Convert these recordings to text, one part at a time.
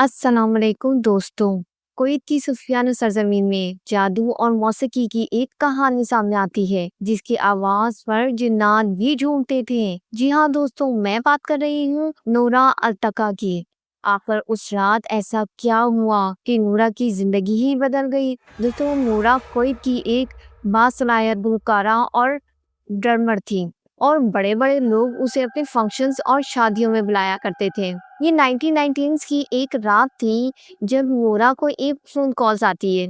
अस्सलाम वालेकुम दोस्तों। कुवैत की सुफियान सरजमीन में जादू और मौसीकी की एक कहानी सामने आती है जिसकी आवाज पर जिन्नात भी झूमते थे। जी हाँ दोस्तों, मैं बात कर रही हूँ नूरा अल्तका की। आखिर उस रात ऐसा क्या हुआ कि नूरा की जिंदगी ही बदल गई। दोस्तों, नूरा कुवैत की एक बासलाहियत गुलकारा और ड्रमर थी और बड़े बड़े लोग उसे अपने फंक्शंस और शादियों में बुलाया करते थे। ये 1990s की एक रात थी जब नोरा को एक फोन कॉल्स आती है।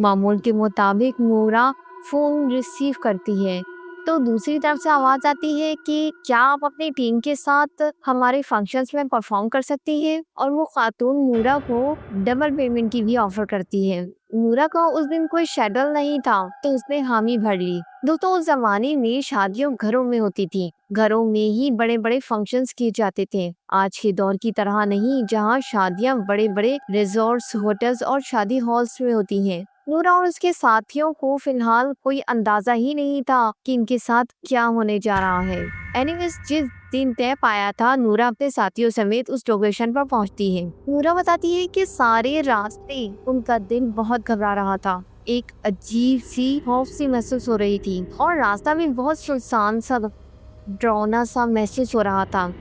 मामूल के मुताबिक नोरा फोन रिसीव करती है तो दूसरी तरफ से आवाज आती है कि क्या आप अपनी टीम के साथ हमारे फंक्शंस में परफॉर्म कर सकती हैं। और वो खातून नूरा को डबल पेमेंट की भी ऑफर करती है। नूरा का उस दिन कोई शेड्यूल नहीं था तो उसने हामी भर ली। दोस्तों, उस जमाने में शादियों घरों में होती थी। घरों में ही बड़े बड़े फंक्शंस किए जाते थे, आज के दौर की तरह नहीं जहाँ शादियां बड़े बड़े रिजॉर्ट्स, होटल्स और शादी हॉल्स में होती हैं। नूरा और उसके साथियों को फिलहाल कोई अंदाजा ही नहीं था कि इनके साथ क्या होने जा रहा है। एनीवेज, जिस दिन तय पाया था, नूरा अपने साथियों समेत उस लोकेशन पर पहुंचती है। नूरा बताती है कि सारे रास्ते उनका दिल बहुत घबरा रहा था। एक अजीब सी खौफ सी महसूस हो रही थी और रास्ता भी बहुत सुनसान सा, डरावना सा महसूस हो रहा था।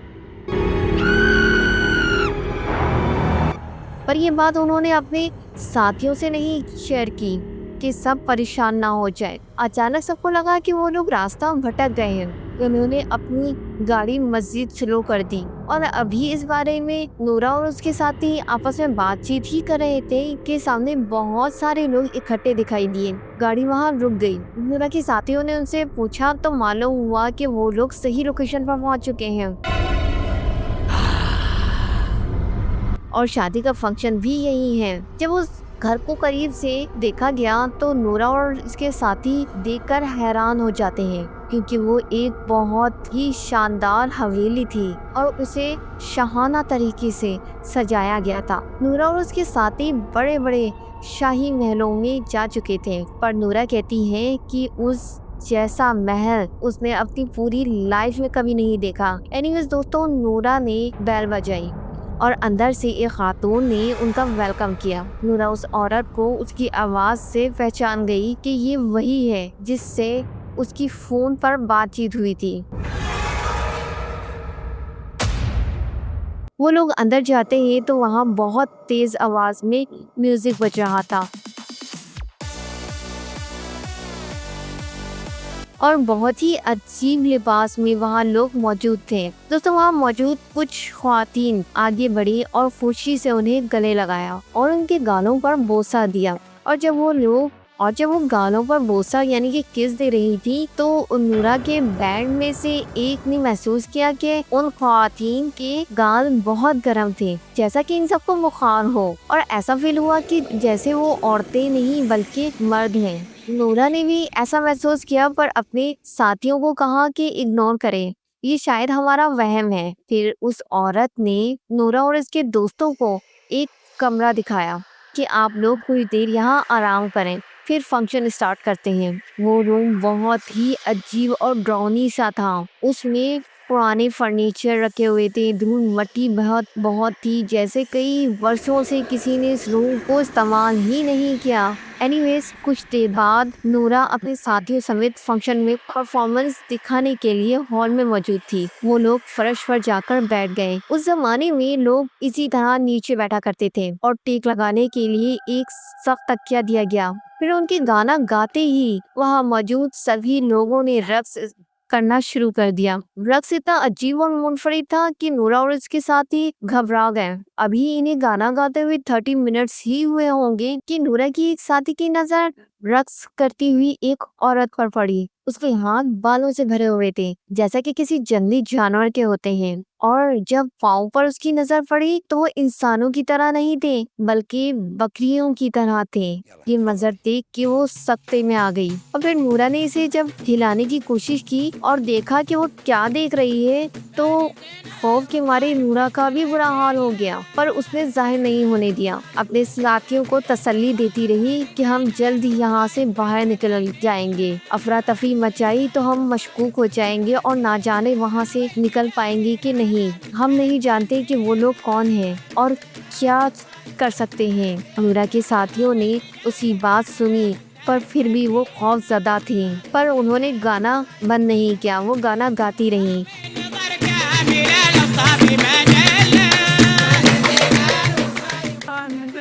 पर ये बात उन्होंने अपने साथियों से नहीं शेयर की कि सब परेशान ना हो जाए। अचानक सबको लगा कि वो लोग रास्ता भटक गए हैं। तो उन्होंने अपनी गाड़ी मस्जिद स्लो कर दी और अभी इस बारे में नूरा और उसके साथी आपस में बातचीत ही कर रहे थे कि सामने बहुत सारे लोग इकट्ठे दिखाई दिए। गाड़ी वहाँ रुक गई। नूरा के साथियों ने उनसे पूछा तो मालूम हुआ कि वो लोग सही लोकेशन पर पहुँच चुके हैं और शादी का फंक्शन भी यही है। जब उस घर को करीब से देखा गया तो नूरा और इसके साथी देखकर हैरान हो जाते हैं क्योंकि वो एक बहुत ही शानदार हवेली थी और उसे शाहाना तरीके से सजाया गया था। नूरा और उसके साथी बड़े बड़े शाही महलों में जा चुके थे, पर नूरा कहती है कि उस जैसा महल उसने अपनी पूरी लाइफ में कभी नहीं देखा। एनीवेज दोस्तों, नूरा ने बेल बजाई और अंदर से एक खातून ने उनका वेलकम किया। नूरा उस औरत को उसकी आवाज़ से पहचान गई कि ये वही है जिससे उसकी फ़ोन पर बातचीत हुई थी। वो लोग अंदर जाते हैं तो वहाँ बहुत तेज़ आवाज़ में म्यूज़िक बज रहा था और बहुत ही अजीब लिबास में वहाँ लोग मौजूद थे। दोस्तों, वहाँ मौजूद कुछ ख्वातीन आगे बढ़ी और खुशी से उन्हें गले लगाया और उनके गालों पर बोसा दिया। और जब वो गालों पर बोसा यानी कि किस दे रही थी तो नूरा के बैंड में से एक ने महसूस किया कि उन ख्वातीन के गाल बहुत गर्म थे, जैसा कि इन सबको बुखार हो। और ऐसा फील हुआ कि जैसे वो औरतें नहीं बल्कि मर्द हैं। नूरा ने भी ऐसा महसूस किया पर अपने साथियों को कहा कि इग्नोर करें, ये शायद हमारा वहम है। फिर उस औरत ने नूरा और इसके दोस्तों को एक कमरा दिखाया कि आप लोग कुछ देर यहाँ आराम करें, फिर फंक्शन स्टार्ट करते हैं। वो रूम बहुत ही अजीब और डरावनी सा था। उसमें पुराने फर्नीचर रखे हुए थे, धूल मट्टी बहुत थी, जैसे कई वर्षों से किसी ने इस रूम को इस्तेमाल ही नहीं किया। एनीवेज, कुछ देर बाद नूरा अपने साथियों समेत फंक्शन में परफॉर्मेंस दिखाने के लिए हॉल में मौजूद थी। वो लोग फर्श पर जाकर बैठ गए। उस जमाने में लोग इसी तरह नीचे बैठा करते थे और टेक लगाने के लिए एक सख्त तकिया दिया गया। फिर उनके गाना गाते ही वहाँ मौजूद सभी लोगों ने रक्स करना शुरू कर दिया। रक्स इतना अजीब और मुनफरिद था कि नूरा और इसके साथी घबरा गए। अभी इन्हें गाना गाते हुए 30 मिनट्स ही हुए होंगे कि नूरा की एक साथी की नजर रक्स करती हुई एक औरत पर पड़ी। उसके हाथ बालों से भरे हुए थे, जैसा कि किसी जंगली जानवर के होते हैं। और जब पाँव पर उसकी नजर पड़ी तो वो इंसानों की तरह नहीं थे बल्कि बकरियों की तरह थे। ये मंजर देख के वो सख्ते में आ गई और फिर नूरा ने इसे जब हिलाने की कोशिश की और देखा कि वो क्या देख रही है तो खौफ के मारे नूरा का भी बुरा हाल हो गया, पर उसने जाहिर नहीं होने दिया। अपने साथियों को तसल्ली देती रही कि हम जल्द ही यहाँ से बाहर निकल जाएंगे। अफरा तफरी हलचली मचाई तो हम मशकूक हो जाएंगे और ना जाने वहाँ से निकल पाएंगे कि नहीं। हम नहीं जानते कि वो लोग कौन हैं और क्या कर सकते हैं। नूरा के साथियों ने उसकी बात सुनी पर फिर भी वो खौफज़दा थे, पर उन्होंने गाना बंद नहीं किया, वो गाना गाती रहीं।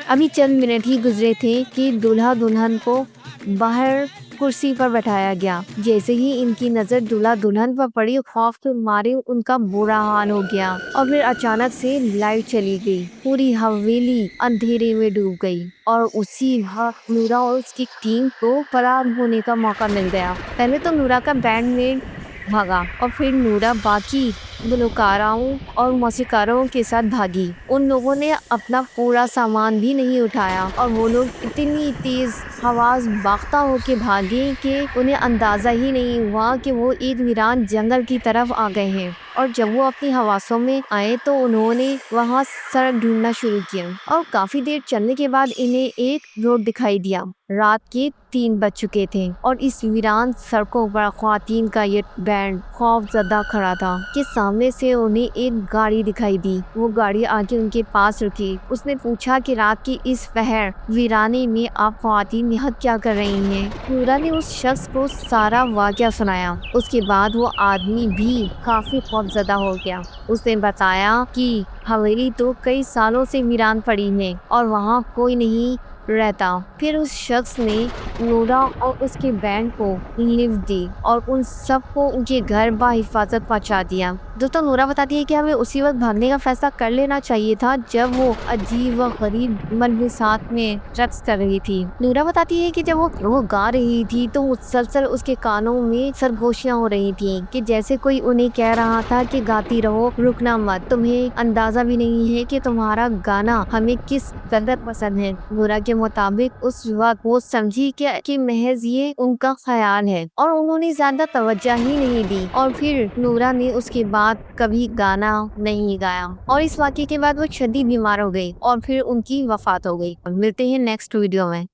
अभी चंद मिनट ही गुजरे थे कि दूल्हा दुल्हन को बाहर कुर्सी पर बैठाया गया। जैसे ही इनकी नजर दूल्हा दुल्हन पर पड़ी, खौफ के मारे उनका बुरा हाल हो गया और फिर अचानक से लाइट चली गई। पूरी हवेली अंधेरे में डूब गई और उसी वक्त नूरा और उसकी टीम को फरार होने का मौका मिल गया। पहले तो नूरा का बैंडमेट भागा और फिर नूरा बाकी गुलकारों और मौसीकारों के साथ भागी। उन लोगों ने अपना पूरा सामान भी नहीं उठाया और वो लोग इतनी तेज आवाज बागता होके भागे कि उन्हें अंदाजा ही नहीं हुआ कि वो एक वीरान जंगल की तरफ आ गए हैं। और जब वो अपनी हवासों में आए तो उन्होंने वहाँ सड़क ढूंढना शुरू किया और काफी देर चलने के बाद इन्हें एक रोड दिखाई दिया। रात के 3 बज चुके थे और इस वीरान सड़कों पर ख्वातीन का ये बैंड खौफजदा खड़ा था कि सामने से उन्हें एक गाड़ी दिखाई दी। वो गाड़ी आके उनके पास रुकी। उसने पूछा कि रात की इस पहर वीराने में आप ख्वातीन यहाँ क्या कर रही हैं? नूरा ने उस शख्स को सारा वाक़या सुनाया। उसके बाद वो आदमी भी काफी खौफजदा हो गया। उसने बताया कि हवेली तो कई सालों से वीरान पड़ी है और वहाँ कोई नहीं रहता। फिर उस शख्स ने नूरा और उसके बैंड को लिफ्ट दी और उन सबको उनके घर बाहिफाजत पहुंचा दिया। दोस्तों, नूरा बताती है कि हमें उसी वक्त भागने का फैसला कर लेना चाहिए था जब वो अजीब व गरीब मलबूसात में रक्स कर रही थी। नूरा बताती है कि जब वो गा रही थी तो मुसलसल उसके कानों में सरगोशियां हो रही थी कि जैसे कोई उन्हें कह रहा था कि गाती रहो, रुकना मत, तुम्हें अंदाजा भी नहीं है कि तुम्हारा गाना हमें किस कदर पसंद है। नूरा के मुताबिक उस वक्त वो समझी कि महज ये उनका ख्याल है और उन्होंने ज्यादा तवज्जो ही नहीं दी और फिर नूरा ने उसके बाद कभी गाना नहीं गाया और इस वाक़ये के बाद वो शदीद बीमार हो गई और फिर उनकी वफात हो गई। मिलते हैं नेक्स्ट वीडियो में।